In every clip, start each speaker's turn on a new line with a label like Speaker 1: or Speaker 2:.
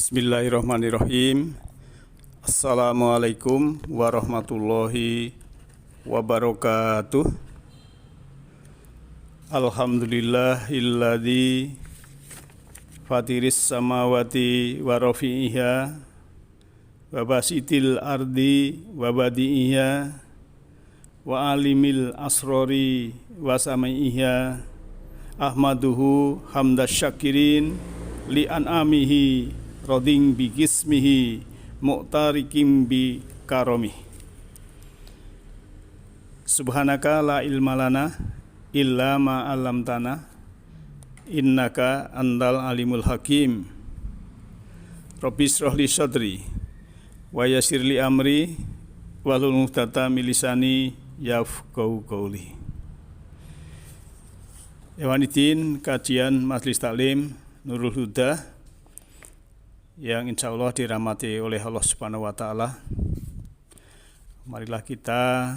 Speaker 1: Bismillahirrahmanirrahim. Assalamualaikum warahmatullahi wabarakatuh. Alhamdulillahilladzi fatiris samawati wa rafi'iha wa basitil ardi wa badi'iha wa alimil asrori wa samai'iha ahmaduhu hamdas syakirin li an'amihi rading bi gismihi mu'tarikim bi karomih. Subhanaka la ilma lana illa ma 'allamtana innaka antal alimul hakim. Rabbi shrah li sadri wa yassir li amri wahlul 'uqdatam min lisani yafqahu qawli. Ewanidin kajian Majelis Taklim Nurul Huda yang insya Allah dirahmati oleh Allah Subhanahu wa Ta'ala. Marilah kita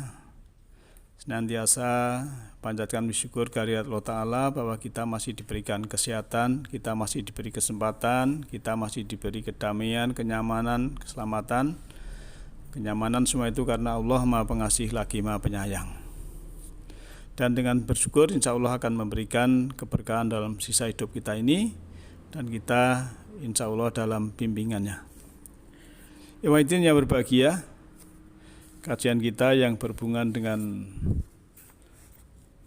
Speaker 1: senantiasa panjatkan syukur kehadirat Allah Ta'ala bahwa kita masih diberikan kesehatan, kita masih diberi kesempatan, kita masih diberi kedamaian, kenyamanan, keselamatan. Kenyamanan semua itu karena Allah Maha Pengasih lagi Maha Penyayang. Dan dengan bersyukur insya Allah akan memberikan keberkahan dalam sisa hidup kita ini, dan kita insya Allah dalam bimbingannya. Ikhwatin yang berbahagia, kajian kita yang berhubungan dengan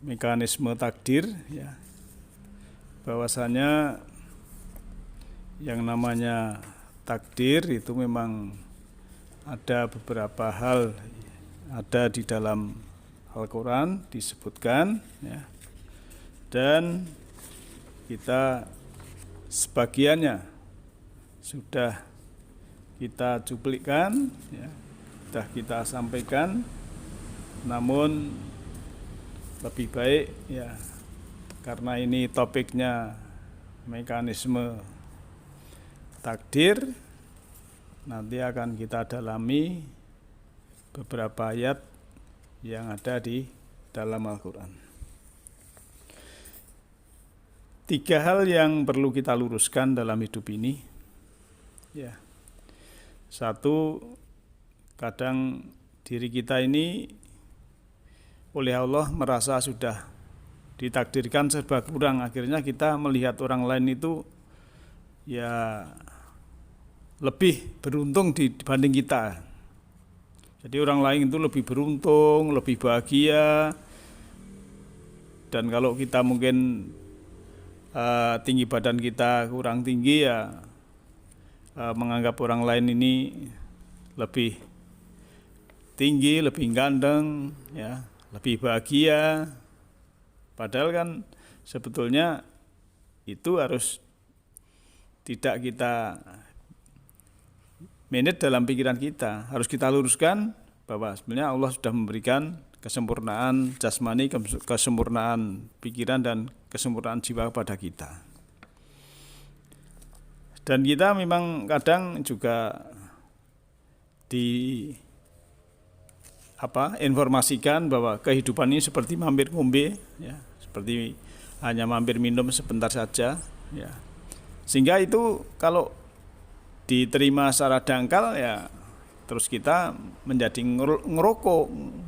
Speaker 1: mekanisme takdir, ya, bahwasanya yang namanya takdir itu memang ada beberapa hal ada di dalam Al-Quran disebutkan, ya, dan kita sebagiannya sudah kita cuplikkan, ya, sudah kita sampaikan, namun lebih baik, ya, karena ini topiknya mekanisme takdir, nanti akan kita dalami beberapa ayat yang ada di dalam Al-Quran. 3 hal yang perlu kita luruskan dalam hidup ini, ya. 1, kadang diri kita ini oleh Allah merasa sudah ditakdirkan serba kurang, akhirnya kita melihat orang lain itu ya lebih beruntung dibanding kita. Jadi orang lain itu lebih beruntung, lebih bahagia, dan kalau kita mungkin tinggi badan kita kurang tinggi, ya menganggap orang lain ini lebih tinggi, lebih ganteng, ya, lebih bahagia. Padahal kan sebetulnya itu harus tidak kita manage dalam pikiran kita. Harus kita luruskan bahwa sebenarnya Allah sudah memberikan kesempurnaan jasmani, kesempurnaan pikiran, dan kesempurnaan jiwa kepada kita. Dan kita memang kadang juga informasikan bahwa kehidupan ini seperti mampir ngombe, ya, seperti hanya mampir minum sebentar saja, ya. Sehingga itu kalau diterima secara dangkal, ya terus kita menjadi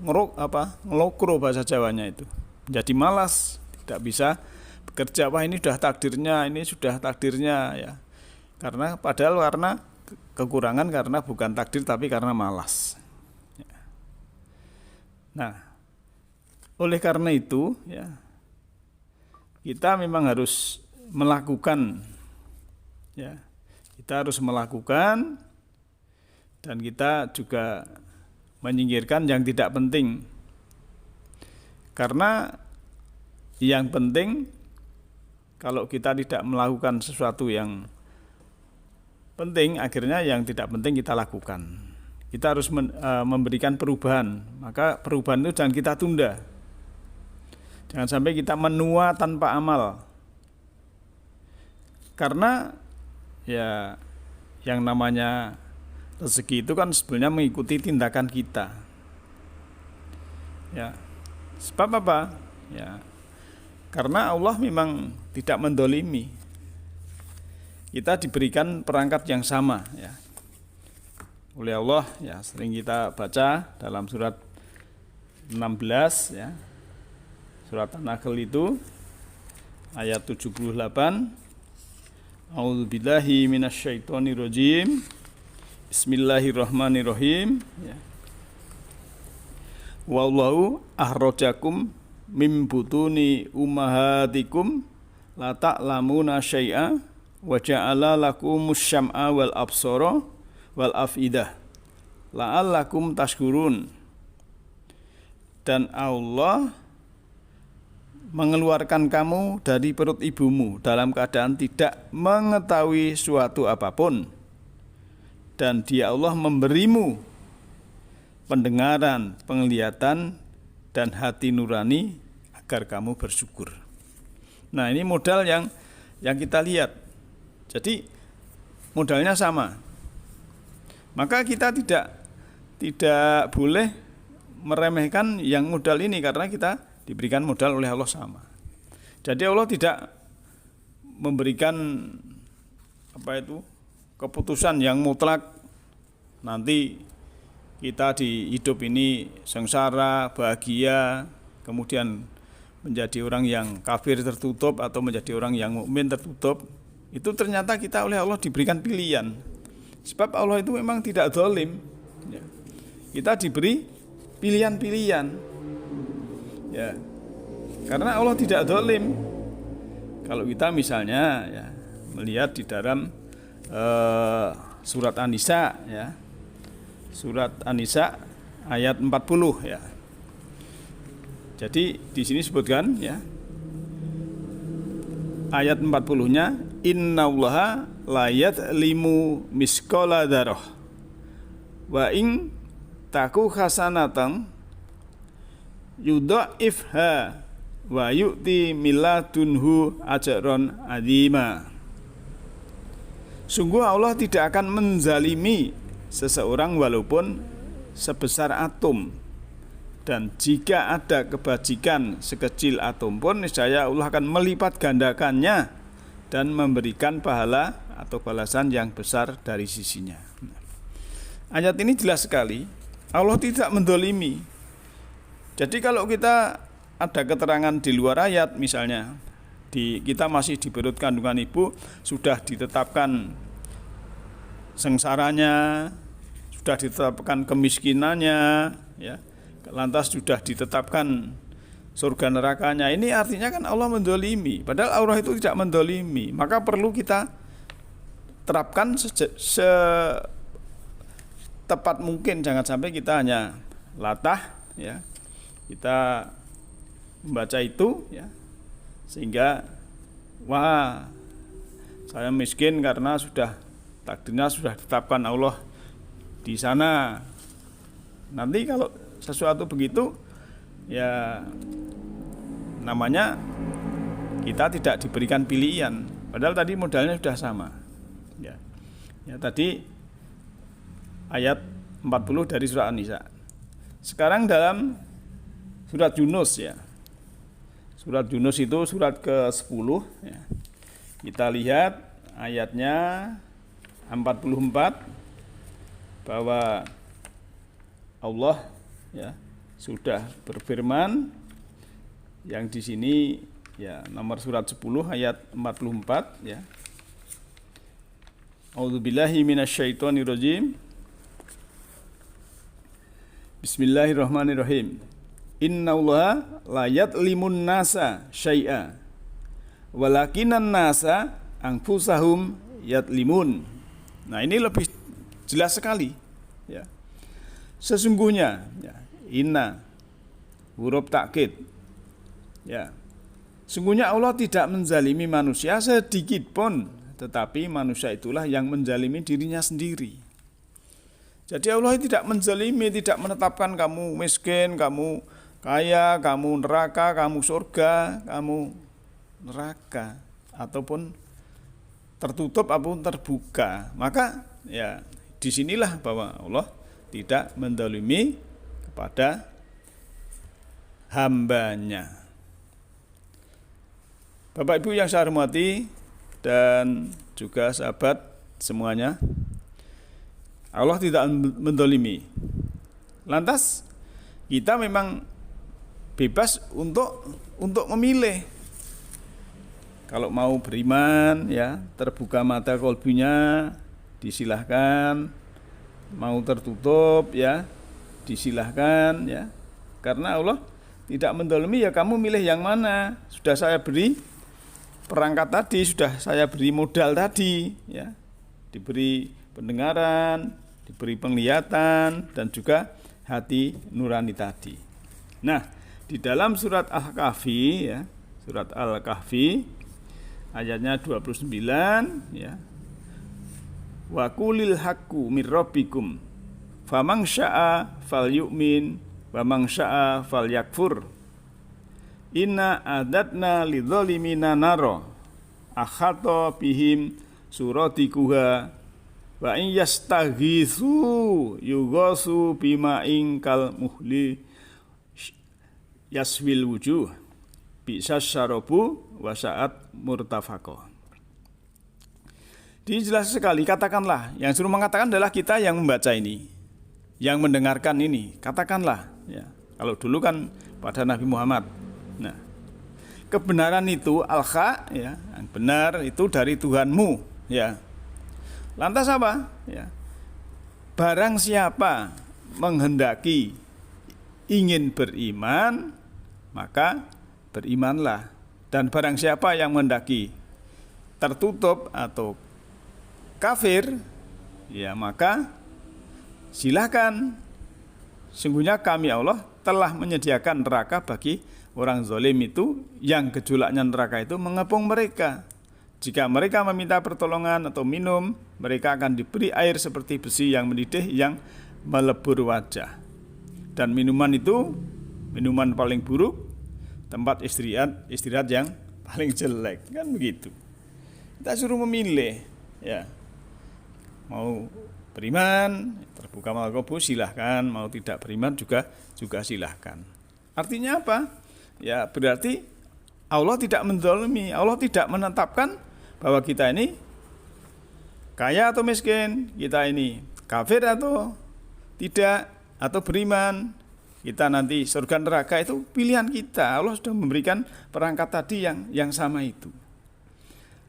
Speaker 1: ngelokro bahasa Jawanya itu, menjadi malas, tidak bisa bekerja. Wah, ini sudah takdirnya, ya. Karena kekurangan, karena bukan takdir tapi karena malas. Ya. Nah, oleh karena itu, ya, kita memang harus melakukan, ya, kita harus melakukan, dan kita juga menyingkirkan yang tidak penting. Karena yang penting, kalau kita tidak melakukan sesuatu yang penting, akhirnya yang tidak penting kita lakukan. Kita harus memberikan perubahan. Maka perubahan itu jangan kita tunda. Jangan sampai kita menua tanpa amal. Karena ya yang namanya rezeki itu kan sebenarnya mengikuti tindakan kita. Ya. Sebab apa? Ya. Karena Allah memang tidak mendolimi. kita diberikan perangkat yang sama ya oleh Allah ya, sering kita baca dalam surat 16 ya. Surat An-Nahl itu ayat 78. A'udzubillahi minasyaitonirrajim. Bismillahirrahmanirrahim ya. Wallahu akhrajakum mim butuni ummahatikum la ta'lamuna syai'a wa ja'ala lakumus syam'a wal absara wal afidah la'allakum tashkurun. Dan Allah mengeluarkan kamu dari perut ibumu dalam keadaan tidak mengetahui suatu apapun, dan Dia Allah memberimu pendengaran, penglihatan, dan hati nurani agar kamu bersyukur. Nah, ini modal yang kita lihat. Jadi modalnya sama. Maka kita tidak boleh meremehkan yang modal ini, karena kita diberikan modal oleh Allah sama. Jadi Allah tidak memberikan keputusan yang mutlak nanti kita di hidup ini sengsara, bahagia, kemudian menjadi orang yang kafir tertutup atau menjadi orang yang mukmin tertutup. Itu ternyata kita oleh Allah diberikan pilihan. Sebab Allah itu memang tidak zalim. Ya. Kita diberi pilihan-pilihan. Ya. Karena Allah tidak zalim. Kalau kita misalnya ya, melihat di dalam surat An-Nisa ya. Surat An-Nisa ayat 40 ya. Jadi di sini sebutkan ya. Ayat 40-nya innallaha la yadlimu misqala dzarrah wa in taku hasanatan yudha'ifha wa yu'ti milladunhu ajran adzima. Sungguh Allah tidak akan menzalimi seseorang walaupun sebesar atom, dan jika ada kebajikan sekecil atom pun niscaya Allah akan melipat gandakannya dan memberikan pahala atau balasan yang besar dari sisinya. Ayat ini jelas sekali, Allah tidak mendolimi. Jadi kalau kita ada keterangan di luar ayat, misalnya kita masih di perut kandungan ibu, sudah ditetapkan sengsaranya, sudah ditetapkan kemiskinannya, ya, lantas sudah ditetapkan surga nerakanya. Ini artinya kan Allah mendolimi. Padahal Allah itu tidak mendolimi. Maka perlu kita terapkan setepat mungkin. Jangan sampai kita hanya latah, ya, kita membaca itu, ya, sehingga wah, saya miskin karena takdirnya sudah ditetapkan Allah di sana. Nanti kalau sesuatu begitu, ya namanya kita tidak diberikan pilihan. Padahal tadi modalnya sudah sama. Ya, tadi ayat 40 dari surah An-Nisa. Sekarang dalam surat Yunus ya. Surat Yunus itu surat ke-10 ya. Kita lihat ayatnya 44 bahwa Allah ya sudah berfirman yang di sini ya, nomor surat 10 ayat 44 ya. A'udzubillahi minasyaitonirrajim. Bismillahirrahmanirrahim. Innallaha la yadlimun nasa syai'a walakinan nasa anfusahum yadlimun. Nah, ini lebih jelas sekali ya. Sesungguhnya ya, inna huruf takkid ya. Sungguhnya Allah tidak menzalimi manusia sedikit pun, tetapi manusia itulah yang menzalimi dirinya sendiri. Jadi Allah tidak menzalimi, tidak menetapkan kamu miskin, kamu kaya, kamu neraka, kamu surga, kamu neraka, ataupun tertutup ataupun terbuka. Maka ya disinilah bahwa Allah tidak menzalimi kepada hambanya. Bapak Ibu yang saya hormati dan juga sahabat semuanya, Allah tidak mendolimi. Lantas kita memang bebas untuk memilih. Kalau mau beriman, ya terbuka mata kolbunya, disilahkan. Mau tertutup, ya disilahkan, ya. Karena Allah tidak mendolimi, ya kamu milih yang mana. Sudah saya beri perangkat tadi, sudah saya beri modal tadi, ya. Diberi pendengaran, diberi penglihatan, dan juga hati nurani tadi. Nah, di dalam surat Al-Kahfi, ya, surat Al-Kahfi ayatnya 29, ya. Wa qulil haqqu mir rabbikum faman syaa falyu'min wa man syaa falyakfur inna adatna lidzalimina naro akhata bihim suratikuha wa in yastaghitsu yughasu bima'in kal muhli yaswil wujuh bi'sas syarabu wa sa'at murtafaqah. Jelas sekali, katakanlah. Yang suruh mengatakan adalah kita yang membaca ini, yang mendengarkan ini. Katakanlah, ya. Kalau dulu kan pada Nabi Muhammad. Nah, kebenaran itu al-haq, ya, yang benar itu dari Tuhanmu, ya. Lantas apa? Ya. Barang siapa menghendaki ingin beriman, maka berimanlah. Dan barang siapa yang menghendaki tertutup atau kafir, ya maka silakan. Sungguhnya kami Allah telah menyediakan neraka bagi orang zalim itu, yang gejolaknya neraka itu mengepung mereka. Jika mereka meminta pertolongan atau minum, mereka akan diberi air seperti besi yang mendidih yang melebur wajah. Dan minuman itu minuman paling buruk, tempat istirahat yang paling jelek, kan begitu. Kita suruh memilih, ya. Mau beriman, terbuka mata kolbu, silahkan. Mau tidak beriman juga silahkan. Artinya apa? Ya berarti Allah tidak menzalimi. Allah tidak menetapkan bahwa kita ini kaya atau miskin, kita ini kafir atau tidak, atau beriman. Kita nanti surga neraka, itu pilihan kita. Allah sudah memberikan perangkat tadi yang sama itu.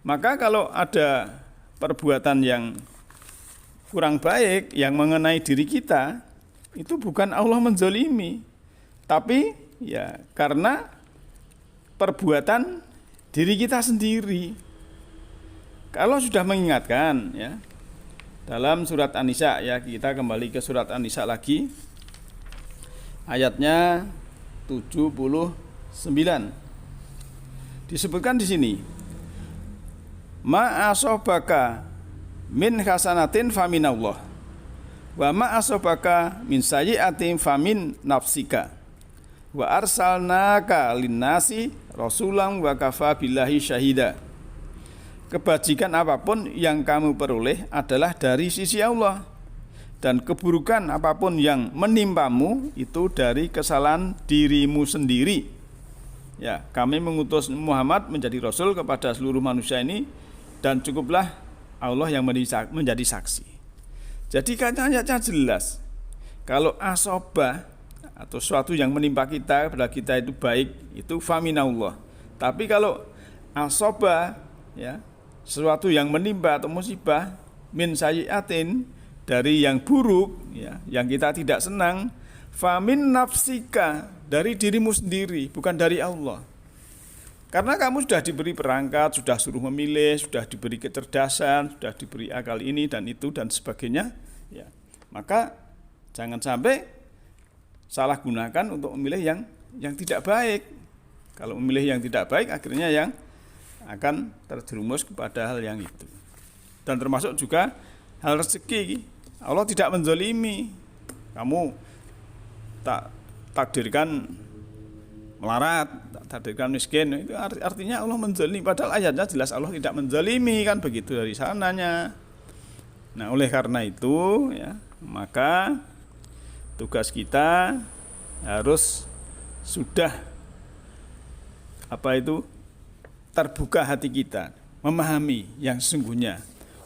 Speaker 1: Maka kalau ada perbuatan yang kurang baik yang mengenai diri kita, itu bukan Allah menzalimi, tapi ya karena perbuatan diri kita sendiri. Kalau sudah mengingatkan, ya, dalam surat An-Nisa, ya, kita kembali ke surat An-Nisa lagi, ayatnya 79. Disebutkan di sini, ma asobaka min hasanatin faminallah wa ma asobaka min sayyi'atin famin nafsika wa arsalnaka linnasi rasulan wa kafa billahi syahida. Kebajikan apapun yang kamu peroleh adalah dari sisi Allah, dan keburukan apapun yang menimpamu itu dari kesalahan dirimu sendiri. Ya, kami mengutus Muhammad menjadi rasul kepada seluruh manusia ini, dan cukuplah Allah yang menjadi saksi. Jadi katanya jelas, kalau asobah atau sesuatu yang menimpa kita pada kita itu baik, itu faminallah. Tapi kalau asobah, ya, sesuatu yang menimpa atau musibah min sayyi'atin, dari yang buruk, ya, yang kita tidak senang, famin nafsika, dari dirimu sendiri, bukan dari Allah. Karena kamu sudah diberi perangkat, sudah suruh memilih, sudah diberi kecerdasan, sudah diberi akal ini dan itu dan sebagainya, ya. Maka jangan sampai salah gunakan untuk memilih yang tidak baik. Kalau memilih yang tidak baik, akhirnya yang akan terjerumus kepada hal yang itu. Dan termasuk juga hal rezeki. Allah tidak menzalimi. Kamu tak takdirkan melarat, takdirkan miskin, itu artinya Allah menzalimi. Padahal ayatnya jelas Allah tidak menzalimi, kan begitu dari sananya. Nah, oleh karena itu, ya, maka tugas kita harus sudah terbuka hati kita memahami yang sesungguhnya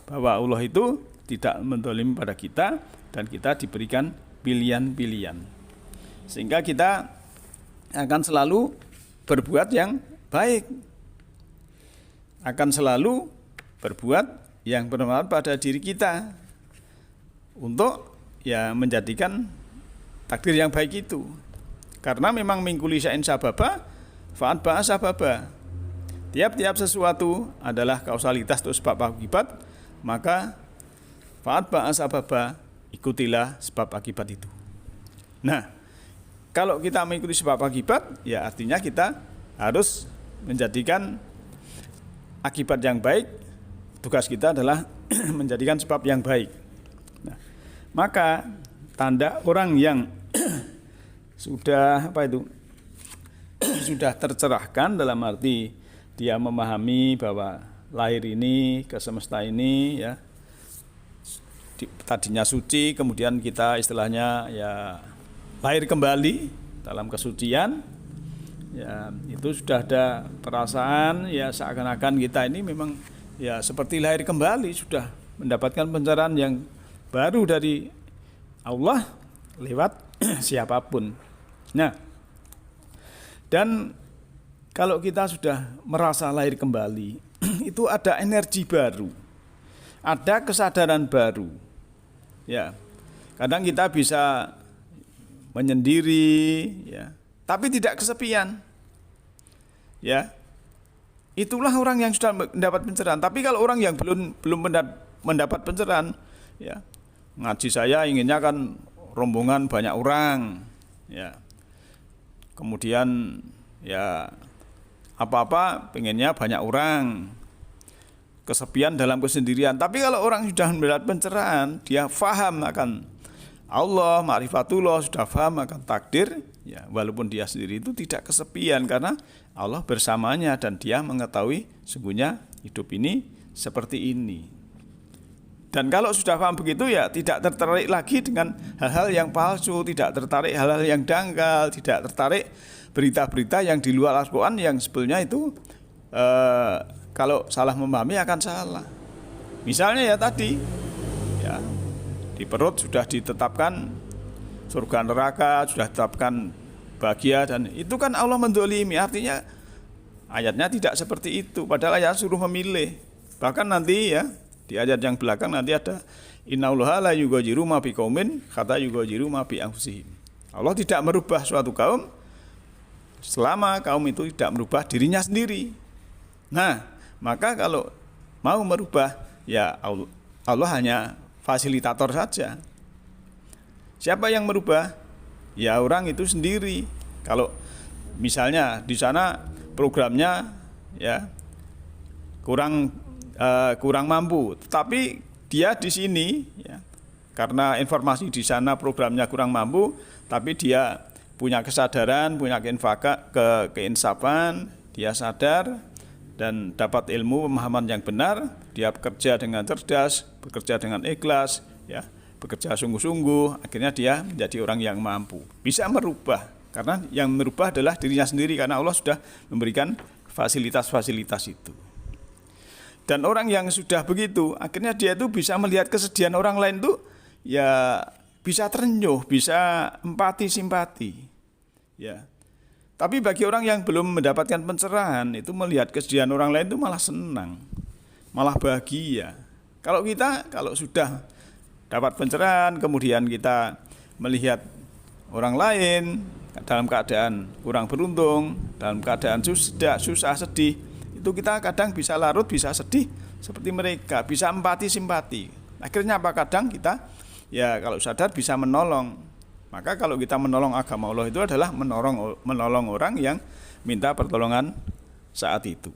Speaker 1: bahwa Allah itu tidak menzalimi pada kita dan kita diberikan pilihan-pilihan. Sehingga kita akan selalu berbuat yang baik. Akan selalu berbuat yang bermanfaat pada diri kita untuk menjadikan takdir yang baik itu. Karena memang min kulli syai'in sababa fa'at ba'a sababa. Tiap-tiap sesuatu adalah kausalitas atau sebab akibat, maka fa'at ba'a sababa, ikutilah sebab akibat itu. Nah, kalau kita mengikuti sebab akibat, ya artinya kita harus menjadikan akibat yang baik. Tugas kita adalah menjadikan sebab yang baik. Nah, maka tanda orang yang sudah sudah tercerahkan dalam arti dia memahami bahwa lahir ini ke semesta ini ya tadinya suci, kemudian kita istilahnya ya lahir kembali dalam kesucian. Ya, itu sudah ada perasaan ya seakan-akan kita ini memang ya seperti lahir kembali, sudah mendapatkan pencerahan yang baru dari Allah lewat siapapun. Nah, dan kalau kita sudah merasa lahir kembali, itu ada energi baru, ada kesadaran baru. Ya, kadang kita bisa menyendiri, ya, tapi tidak kesepian. Ya, itulah orang yang sudah mendapat pencerahan. Tapi kalau orang yang belum mendapat pencerahan, ya, ngaji saya inginnya kan rombongan banyak orang, ya. Kemudian ya apa-apa pengennya banyak orang, kesepian dalam kesendirian. Tapi kalau orang sudah mendapat pencerahan, dia faham akan Allah, ma'rifatullah, sudah faham akan takdir, ya walaupun dia sendiri itu tidak kesepian karena Allah bersamanya dan dia mengetahui sungguhnya hidup ini seperti ini. Dan kalau sudah paham begitu ya tidak tertarik lagi dengan hal-hal yang palsu, tidak tertarik hal-hal yang dangkal, tidak tertarik berita-berita yang di luar Al-Quran yang sebetulnya itu kalau salah memahami akan salah. Misalnya ya tadi ya di perut sudah ditetapkan surga neraka, sudah ditetapkan bahagia, dan itu kan Allah menzalimi, artinya ayatnya tidak seperti itu, padahal ayat suruh memilih. Bahkan nanti ya di ayat yang belakang nanti ada innallaha la yughayyiru ma biqaumin hatta yughayyiru ma bi anfusihim. Allah tidak merubah suatu kaum selama kaum itu tidak merubah dirinya sendiri. Nah, maka kalau mau merubah ya Allah hanya fasilitator saja. Siapa yang merubah? Ya orang itu sendiri. Kalau misalnya di sana programnya ya kurang mampu, tetapi dia di sini ya karena informasi di sana programnya kurang mampu, tapi dia punya kesadaran, punya keinsafan, dia sadar dan dapat ilmu pemahaman yang benar, dia bekerja dengan cerdas, bekerja dengan ikhlas, ya, bekerja sungguh-sungguh, akhirnya dia menjadi orang yang mampu, bisa merubah, karena yang merubah adalah dirinya sendiri karena Allah sudah memberikan fasilitas-fasilitas itu. Dan orang yang sudah begitu, akhirnya dia itu bisa melihat kesedihan orang lain tuh, ya bisa terenyuh, bisa empati, simpati, ya. Tapi bagi orang yang belum mendapatkan pencerahan itu melihat kesedihan orang lain itu malah senang, malah bahagia. Kalau sudah dapat pencerahan, kemudian kita melihat orang lain dalam keadaan kurang beruntung, dalam keadaan susah, sedih, itu kita kadang bisa larut, bisa sedih seperti mereka, bisa empati, simpati. Akhirnya apa? Kadang kita ya kalau sadar bisa menolong. Maka kalau kita menolong agama Allah itu adalah menolong orang yang minta pertolongan saat itu.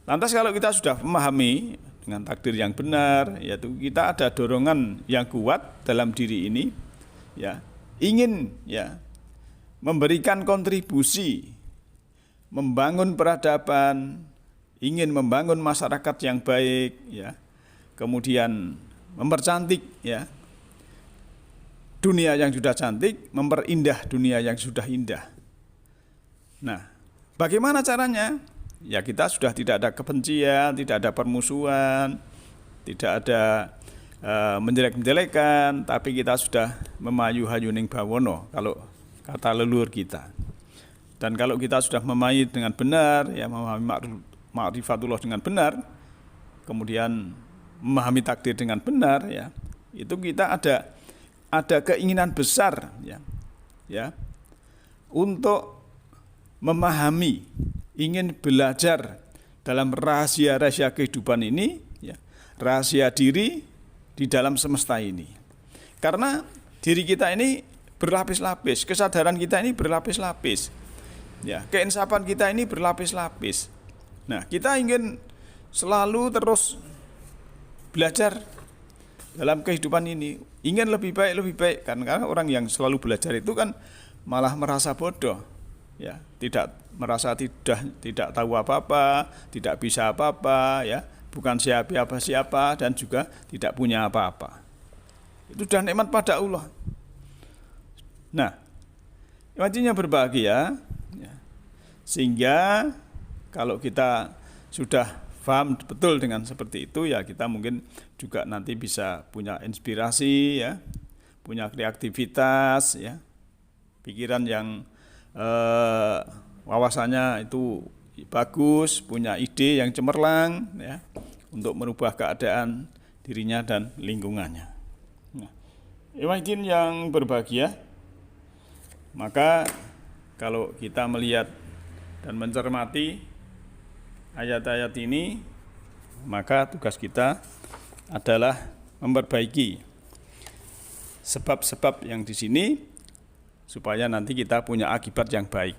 Speaker 1: Lantas kalau kita sudah memahami dengan takdir yang benar, yaitu kita ada dorongan yang kuat dalam diri ini, ya ingin ya memberikan kontribusi, membangun peradaban, ingin membangun masyarakat yang baik, ya, kemudian mempercantik ya dunia yang sudah cantik, memperindah dunia yang sudah indah. Nah, bagaimana caranya? ya kita sudah tidak ada kebencian, tidak ada permusuhan, tidak ada menjelek-menjelekan, tapi kita sudah memayu hayuning bawono kalau kata leluhur kita. Dan kalau kita sudah memahami dengan benar, ya memahami ma'rifatullah dengan benar, kemudian memahami takdir dengan benar, ya itu kita ada keinginan besar, ya untuk memahami, ingin belajar dalam rahasia-rahasia kehidupan ini, ya, rahasia diri di dalam semesta ini. Karena diri kita ini berlapis-lapis, kesadaran kita ini berlapis-lapis, ya, keinsafan kita ini berlapis-lapis. Nah, kita ingin selalu terus belajar dalam kehidupan ini, ingin lebih baik, karena orang yang selalu belajar itu kan malah merasa bodoh, ya, tidak merasa tidak tahu apa-apa, tidak bisa apa-apa, ya, bukan siapa-siapa dan juga tidak punya apa-apa. Itu sudah nikmat pada Allah. Nah, artinya berbahagia, ya, sehingga kalau kita sudah paham betul dengan seperti itu, ya kita mungkin juga nanti bisa punya inspirasi, ya, punya kreativitas, ya, pikiran yang wawasannya itu bagus, punya ide yang cemerlang, ya, untuk merubah keadaan dirinya dan lingkungannya. Nah, Ikhwatin yang berbahagia, maka kalau kita melihat dan mencermati ayat-ayat ini, maka tugas kita adalah memperbaiki sebab-sebab yang di sini supaya nanti kita punya akibat yang baik.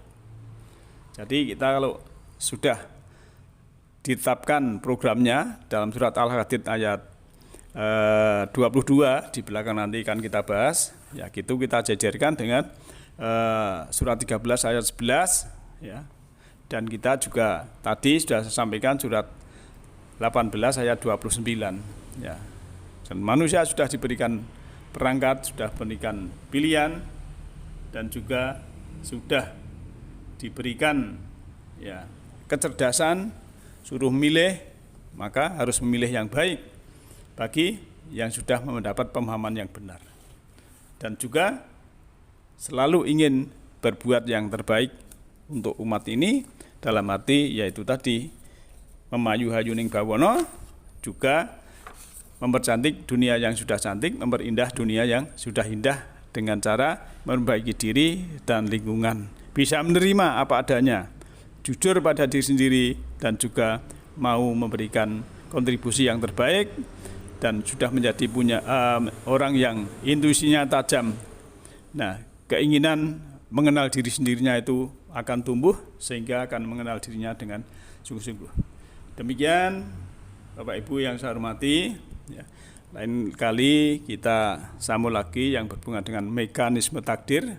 Speaker 1: Jadi kita kalau sudah ditetapkan programnya dalam surat Al-Hadid ayat 22 di belakang nanti kan kita bahas, ya gitu kita jejerkan dengan surat 13 ayat 11, ya. Dan kita juga tadi sudah sampaikan surat 18 ayat 29, ya. Dan manusia sudah diberikan perangkat, sudah diberikan pilihan, dan juga sudah diberikan, ya, kecerdasan, suruh milih, maka harus memilih yang baik bagi yang sudah mendapat pemahaman yang benar, dan juga selalu ingin berbuat yang terbaik untuk umat ini, dalam arti yaitu tadi memayu hayuning bawono, juga mempercantik dunia yang sudah cantik, memperindah dunia yang sudah indah dengan cara memperbaiki diri dan lingkungan, bisa menerima apa adanya, jujur pada diri sendiri, dan juga mau memberikan kontribusi yang terbaik, dan sudah menjadi punya orang yang intuisinya tajam. Nah, keinginan mengenal diri sendirinya itu akan tumbuh sehingga akan mengenal dirinya dengan sungguh-sungguh. Demikian Bapak Ibu yang saya hormati, ya. Lain kali kita sambung lagi yang berhubungan dengan mekanisme takdir,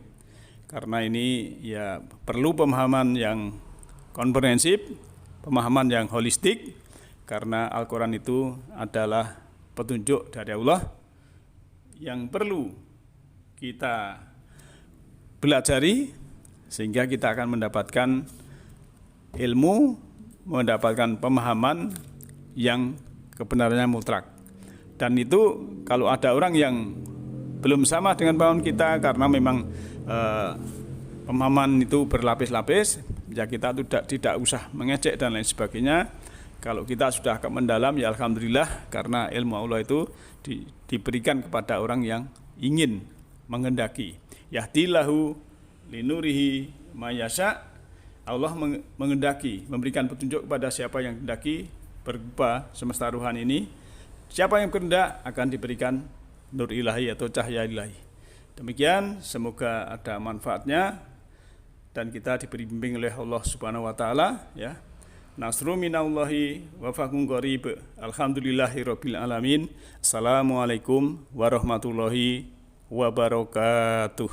Speaker 1: karena ini ya perlu pemahaman yang komprehensif, pemahaman yang holistik, karena Al-Quran itu adalah petunjuk dari Allah yang perlu kita pelajari sehingga kita akan mendapatkan ilmu, mendapatkan pemahaman yang kebenarannya mutlak. Dan itu kalau ada orang yang belum sama dengan pemahaman kita karena memang pemahaman itu berlapis-lapis, ya kita tidak usah mengejek dan lain sebagainya. Kalau kita sudah mendalam, ya alhamdulillah, karena ilmu Allah itu diberikan kepada orang yang ingin menghendaki. Yahdilahu linurihi mayasya. Allah menghendaki, memberikan petunjuk kepada siapa yang hendaki berupa semesta ruhan ini. Siapa yang berkehendak akan diberikan nur ilahi atau cahaya ilahi. Demikian, semoga ada manfaatnya dan kita diberi bimbing oleh Allah Subhanahu wa taala, ya. Nasru minallahi wa fathun qarib. Alhamdulillahirabbil alamin. Assalamualaikum warahmatullahi wabarakatuh.